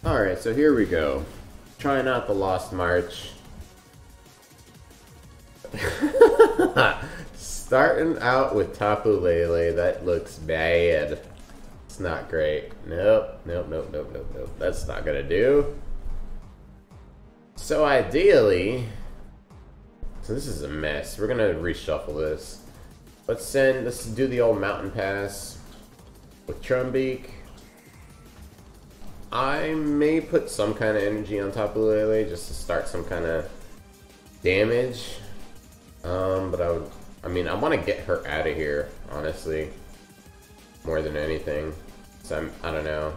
Alright, so here we go. Trying out the Lost March. Starting out with Tapu Lele, that looks bad. It's not great. Nope. That's not gonna do. So ideally, so this is a mess. We're gonna reshuffle this. Let's do the old Mountain Pass with Trumbeak. I may put some kind of energy on Tapu Lele just to start some kind of damage. But I want to get her out of here, honestly, more than anything. So I don't know.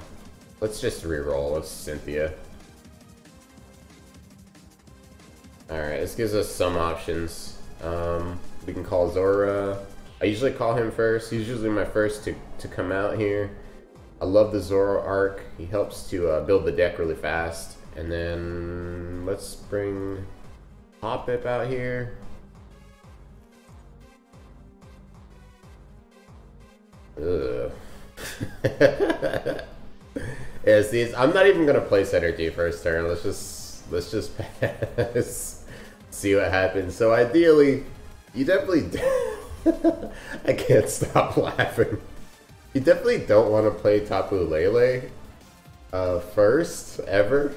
Let's just reroll with Cynthia. Alright, this gives us some options. We can call Zora. I usually call him first. He's usually my first to come out here. I love the Zora arc. He helps to build the deck really fast. And then let's bring Hoppip out here. Ugh. Yeah, see, I'm not even gonna place energy first turn. Let's just pass. See what happens. So ideally, you definitely I can't stop laughing. You definitely don't want to play Tapu Lele first, ever.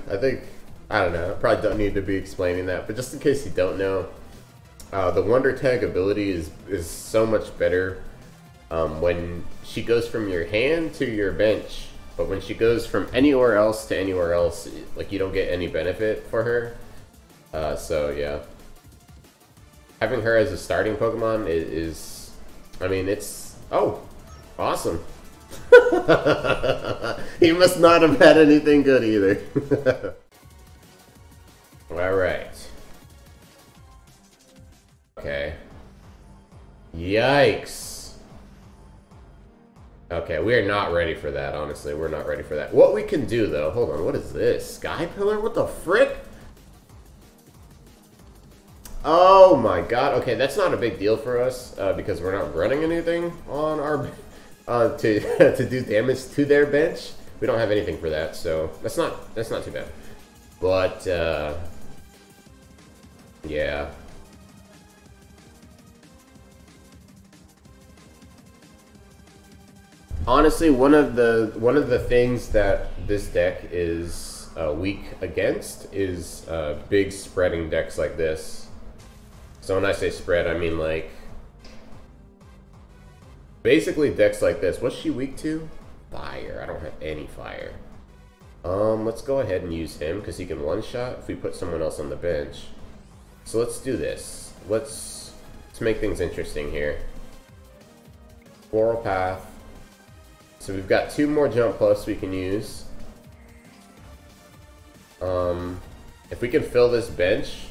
I don't know, I probably don't need to be explaining that, but just in case you don't know, the Wonder Tag ability is so much better when she goes from your hand to your bench, but when she goes from anywhere else to anywhere else, like, you don't get any benefit for her. So yeah. Having her as a starting Pokemon is oh, awesome. He must not have had anything good either. Alright. Okay. Yikes. Okay, we are not ready for that, honestly. We're not ready for that. What we can do, though... Hold on, what is this? Sky Pillar? What the frick? Oh my god. Okay, that's not a big deal for us, because we're not running anything on our... to do damage to their bench. We don't have anything for that, so that's not too bad. But yeah. Honestly, one of the things that this deck is weak against is big spreading decks like this. So when I say spread, I mean like basically decks like this. What's she weak to? Fire. I don't have any fire. Let's go ahead and use him because he can one-shot if we put someone else on the bench. So let's do this. Let's make things interesting here. Floral Path. So we've got 2 more Jump Plus we can use. If we can fill this bench,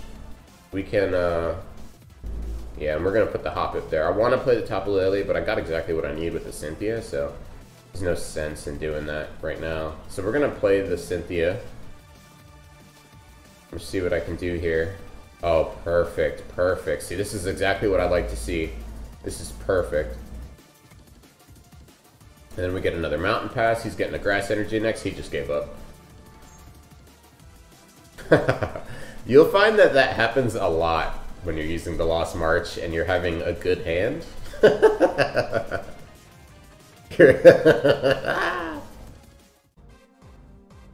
we can, yeah, and we're going to put the Hoppip there. I want to play the Tapu Lele, but I got exactly what I need with the Cynthia, so there's no sense in doing that right now. So we're going to play the Cynthia. Let's see what I can do here. Oh, perfect, perfect. See, this is exactly what I like to see. This is perfect. And then we get another Mountain Pass. He's getting a Grass Energy next. He just gave up. You'll find that that happens a lot when you're using the Lost March and you're having a good hand.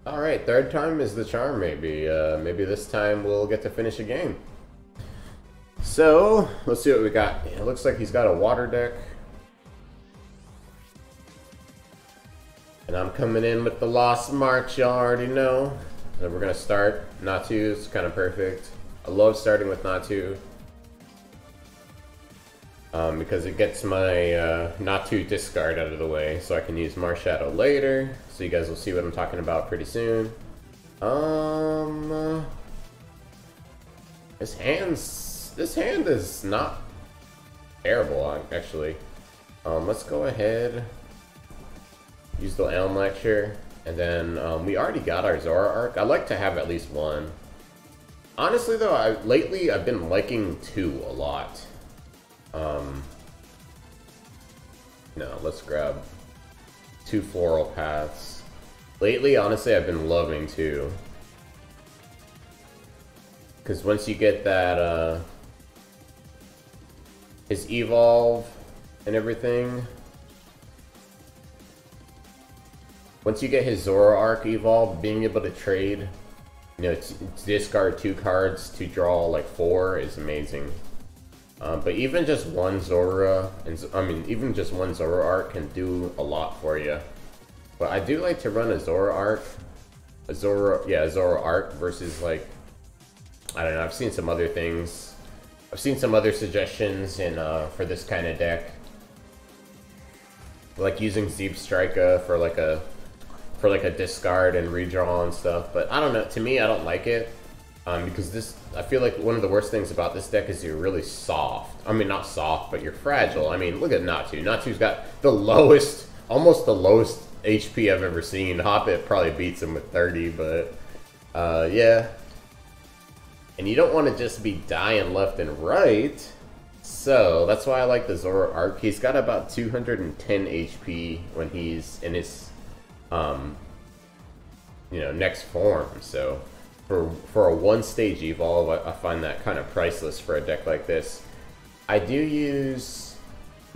Alright, 3rd time is the charm, maybe. Maybe this time we'll get to finish a game. So, let's see what we got. It looks like he's got a water deck. And I'm coming in with the Lost March, y'all already know. And we're gonna start Natu. It's kind of perfect. I love starting with Natu. Because it gets my Natu discard out of the way, so I can use Marshadow later. So you guys will see what I'm talking about pretty soon. This hand is not terrible, actually. Let's go ahead. Use the Elm Lecture, and then we already got our Zora arc. I like to have at least 1. Honestly, though, lately I've been liking 2 a lot. No, let's grab 2 Floral Paths. Lately, honestly, I've been loving too. Because once you get that, his evolve and everything. Once you get his Zoroark evolve, being able to trade, you know, to discard 2 cards to draw like 4 is amazing. But even just one Zora, even just one Zoroark can do a lot for you. But I do like to run a Zoroark, a Zoroark versus like, I don't know, I've seen some other things. I've seen some other suggestions in for this kind of deck. Like using Zeep Strika for like a discard and redraw and stuff, but I don't know, to me I don't like it. Because I feel like one of the worst things about this deck is you're really soft. I mean, not soft, but you're fragile. I mean, look at Natu. Natu's got the lowest, almost the lowest HP I've ever seen. Hoppit probably beats him with 30, but yeah. And you don't want to just be dying left and right. So that's why I like the Zoroark. He's got about 210 HP when he's in his, you know, next form. So for a one-stage evolve, I find that kind of priceless for a deck like this. I do use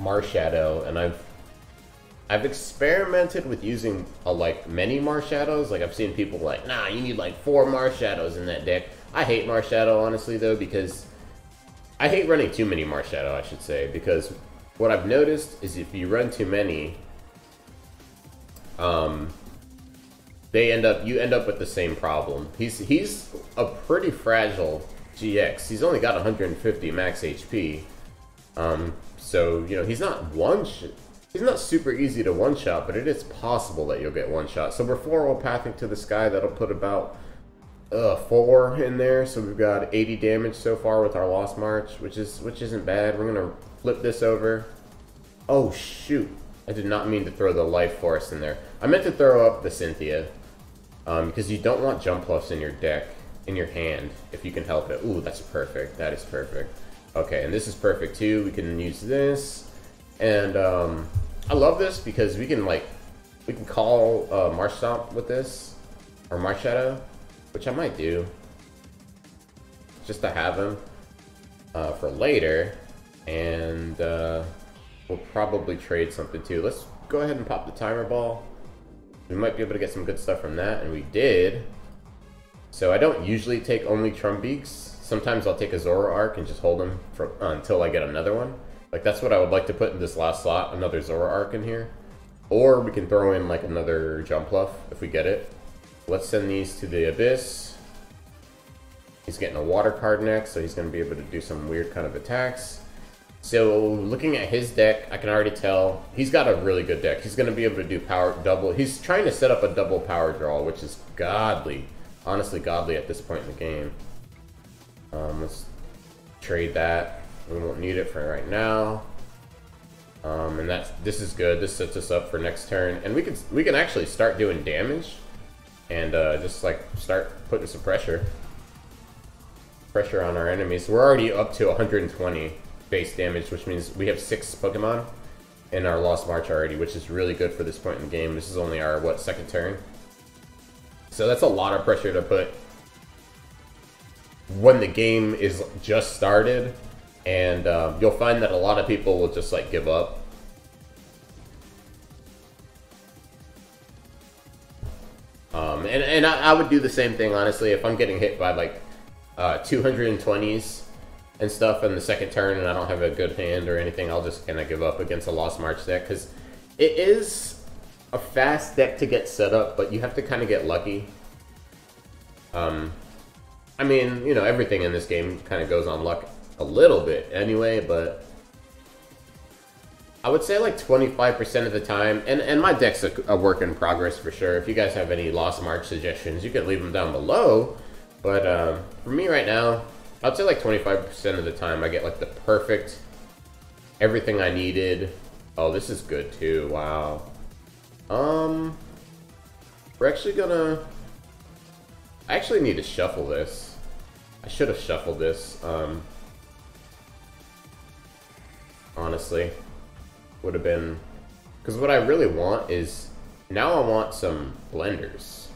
Marshadow, and I've experimented with using like many Marshadows. Like I've seen people like, nah, you need like 4 Marshadows in that deck. I hate Marshadow, honestly, though, because I hate running too many Marshadow, I should say, because what I've noticed is if you run too many, you end up with the same problem. He's a pretty fragile GX. He's only got 150 max HP. So, you know, he's not super easy to one-shot, but it is possible that you'll get one-shot. So we're 4 Opathic to the Sky. That'll put about 4 in there. So we've got 80 damage so far with our Lost March, which isn't bad. We're gonna flip this over. Oh shoot! I did not mean to throw the Life Force in there. I meant to throw up the Cynthia. Because you don't want jump bluffs in your deck, in your hand, if you can help it. Ooh, that's perfect. That is perfect. Okay, and this is perfect too. We can use this. And I love this because we can call Marsh Stomp with this, or Marshadow, which I might do, just to have him for later. And we'll probably trade something too. Let's go ahead and pop the timer ball. We might be able to get some good stuff from that, and we did. So I don't usually take only Trumbeaks. Sometimes I'll take a Zoroark and just hold him for, until I get another one. Like, that's what I would like to put in this last slot, another Zoroark in here. Or we can throw in, like, another Jumpluff if we get it. Let's send these to the Abyss. He's getting a Water card next, so he's going to be able to do some weird kind of attacks. So, looking at his deck, I can already tell he's got a really good deck. He's going to be able to do power double. He's trying to set up a double power draw, which is godly. Honestly, godly at this point in the game. Let's trade that. We won't need it for right now. And this is good. This sets us up for next turn, and we can actually start doing damage, and just like start putting some pressure on our enemies. We're already up to 120. Base damage, which means we have 6 Pokemon in our Lost March already, which is really good for this point in the game. This is only our, what, 2nd turn? So that's a lot of pressure to put when the game is just started, and you'll find that a lot of people will just, like, give up. And I would do the same thing, honestly, if I'm getting hit by, like, 220s and stuff in the 2nd turn, and I don't have a good hand or anything, I'll just kind of give up against a Lost March deck, because it is a fast deck to get set up, but you have to kind of get lucky. I mean, you know, everything in this game kind of goes on luck a little bit anyway, but I would say like 25% of the time, and my deck's a work in progress for sure. If you guys have any Lost March suggestions, you can leave them down below, but for me right now, I'd say like 25% of the time I get like the perfect, everything I needed. Oh, this is good too, wow. We're actually gonna, I actually need to shuffle this. I should have shuffled this, honestly. Would have been, because what I really want is Now I want some blenders.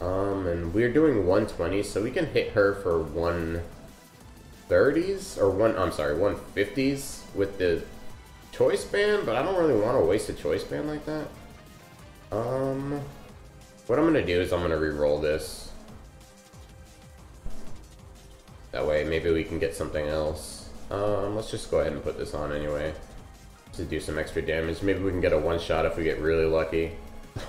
And we're doing 120, so we can hit her for 130s or 150s with the choice band, but I don't really want to waste a choice band like that. What I'm gonna do is I'm gonna re-roll this. That way, maybe we can get something else. Let's just go ahead and put this on anyway to do some extra damage. Maybe we can get a one-shot if we get really lucky.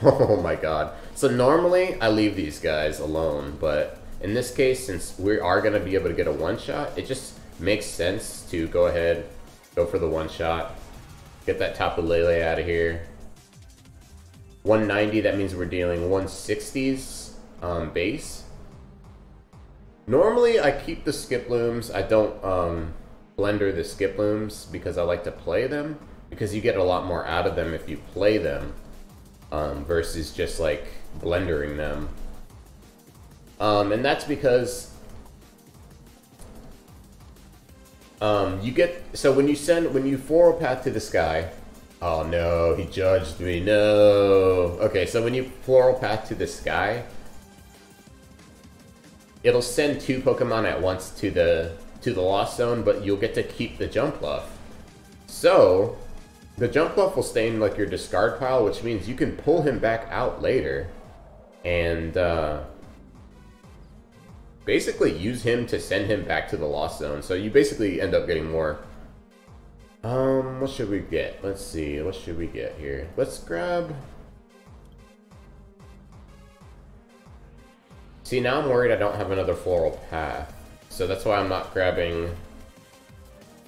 Oh my god. So normally, I leave these guys alone, but in this case, since we are going to be able to get a one-shot, it just makes sense to go ahead, go for the one-shot, get that Tapu Lele out of here. 190, that means we're dealing 160s base. Normally, I keep the Skiplooms. I don't blender the Skiplooms because I like to play them, because you get a lot more out of them if you play them. Versus just like blendering them. And that's because you get, so when you Floral Path to the Sky, oh no, he judged me, no. Okay, so when you Floral Path to the Sky, it'll send 2 Pokemon at once to the Lost Zone, but you'll get to keep the jump buff. So the jump buff will stay in like your discard pile, which means you can pull him back out later and basically use him to send him back to the Lost Zone. So you basically end up getting more. What should we get? Let's see, what should we get here? Let's grab... See, now I'm worried I don't have another Floral Path. So that's why I'm not grabbing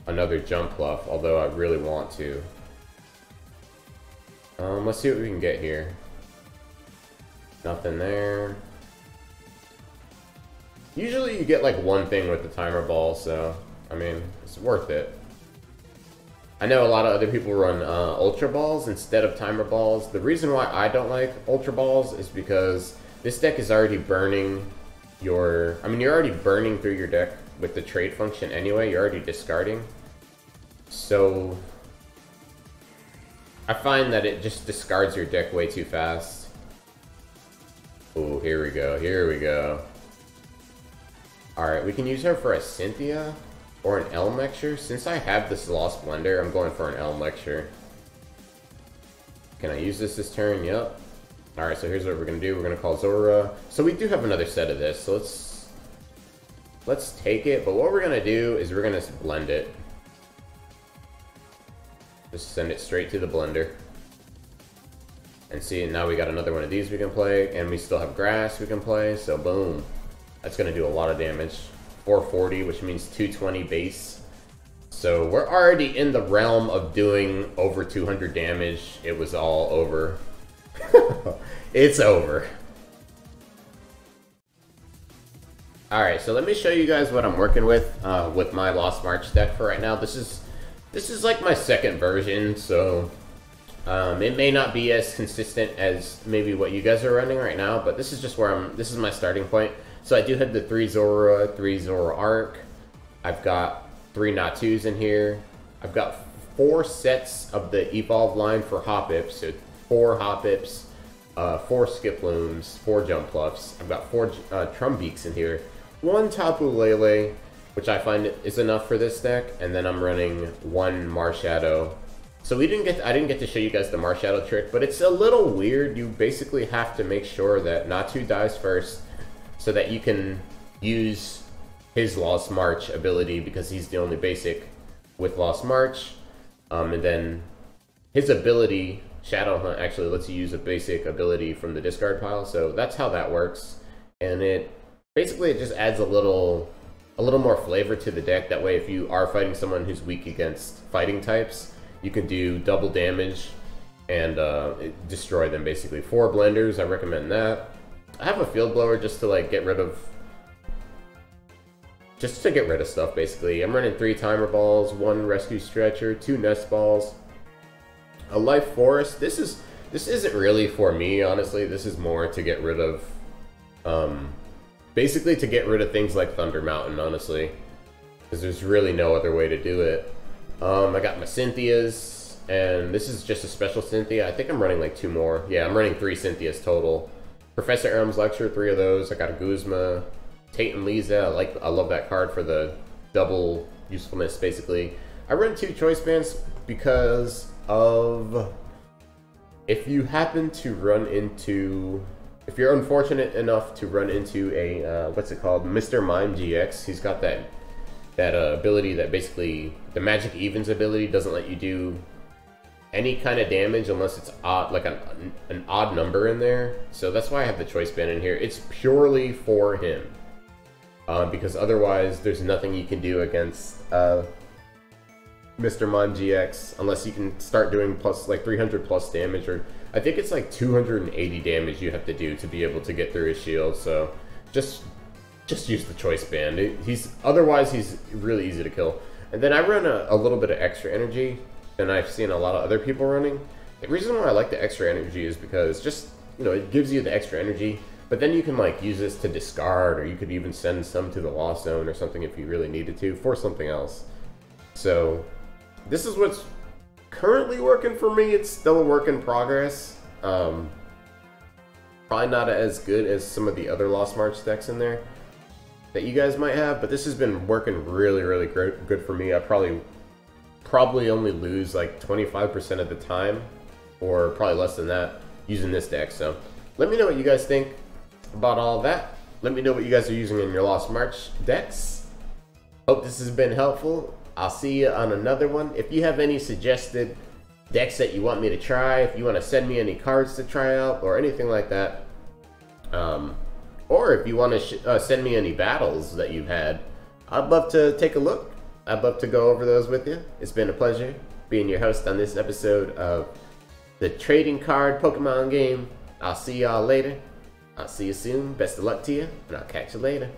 another jump buff, although I really want to. Let's see what we can get here. Nothing there. Usually you get like one thing with the timer ball, so, I mean, it's worth it. I know a lot of other people run Ultra Balls instead of timer balls. The reason why I don't like Ultra Balls is because this deck is already burning your... I mean, you're already burning through your deck with the trade function anyway. You're already discarding. So I find that it just discards your deck way too fast. Oh, here we go, here we go. Alright, we can use her for a Cynthia or an Elm Lecture. Since I have this Lost Blender, I'm going for an Elm Lecture. Can I use this turn? Yep. Alright, so here's what we're going to do. We're going to call Zora. So we do have another set of this, so let's take it. But what we're going to do is we're going to blend it. Just send it straight to the blender. And see, now we got another one of these we can play, and we still have grass we can play, so boom. That's going to do a lot of damage. 440, which means 220 base. So we're already in the realm of doing over 200 damage. It was all over. It's over. Alright, so let me show you guys what I'm working with my Lost March deck for right now. This is like my second version, so it may not be as consistent as maybe what you guys are running right now, but this is just where this is my starting point. So I do have the 3 Zora, 3 Zora Arc. I've got 3 Natus in here. I've got 4 sets of the Evolve line for Hoppips, so 4 Hoppips, 4 Skiplooms, 4 Jumpluffs. I've got 4 Trumbeaks in here. 1 Tapu Lele, which I find is enough for this deck, and then I'm running 1 Marshadow. So I didn't get to show you guys the Marshadow trick, but it's a little weird. You basically have to make sure that Natu dies first, so that you can use his Lost March ability, because he's the only basic with Lost March. And then his ability, Shadow Hunt, actually lets you use a basic ability from the discard pile. So that's how that works. And it just adds a little more flavor to the deck. That way, if you are fighting someone who's weak against fighting types, you can do double damage and destroy them, basically. 4 blenders, I recommend that. I have a Field Blower just to like get rid of stuff, basically. I'm running 3 Timer Balls, 1 Rescue Stretcher, 2 Nest Balls, a Life Forest. This isn't really for me, honestly. This is more to get rid of, basically to get rid of things like Thunder Mountain, honestly, because there's really no other way to do it. I got my Cynthias, and this is just a special Cynthia. I think I'm running like 2 more. Yeah, I'm running 3 Cynthias total. Professor Aram's Lecture, 3 of those. I got a Guzma, Tate and Lisa. I love that card for the double usefulness, basically. I run 2 choice bands because of if you happen to run into, if you're unfortunate enough to run into a what's it called, Mr. Mime GX. He's got that ability that basically the Magic Evens ability doesn't let you do any kind of damage unless it's odd, like an odd number in there. So that's why I have the choice band in here. It's purely for him, because otherwise there's nothing you can do against Mr. Mime GX unless you can start doing plus like 300 plus damage, or I think it's like 280 damage you have to do to be able to get through his shield. So just use the choice band. Otherwise he's really easy to kill. And then I run a little bit of extra energy, and I've seen a lot of other people running. The reason why I like the extra energy is because just, you know, it gives you the extra energy, but then you can like use this to discard, or you could even send some to the Lost Zone or something if you really needed to for something else. So this is what's currently working for me. It's still a work in progress. Probably not as good as some of the other Lost March decks in there that you guys might have, but this has been working really, really good for me. I probably only lose like 25% of the time, or probably less than that, using this deck. So let me know what you guys think about all that. Let me know what you guys are using in your Lost March decks. Hope this has been helpful. I'll see you on another one. If you have any suggested decks that you want me to try, if you want to send me any cards to try out or anything like that, or if you want to send me any battles that you've had, I'd love to take a look. I'd love to go over those with you. It's been a pleasure being your host on this episode of the trading card Pokemon game. I'll see y'all later. I'll see you soon. Best of luck to you, and I'll catch you later.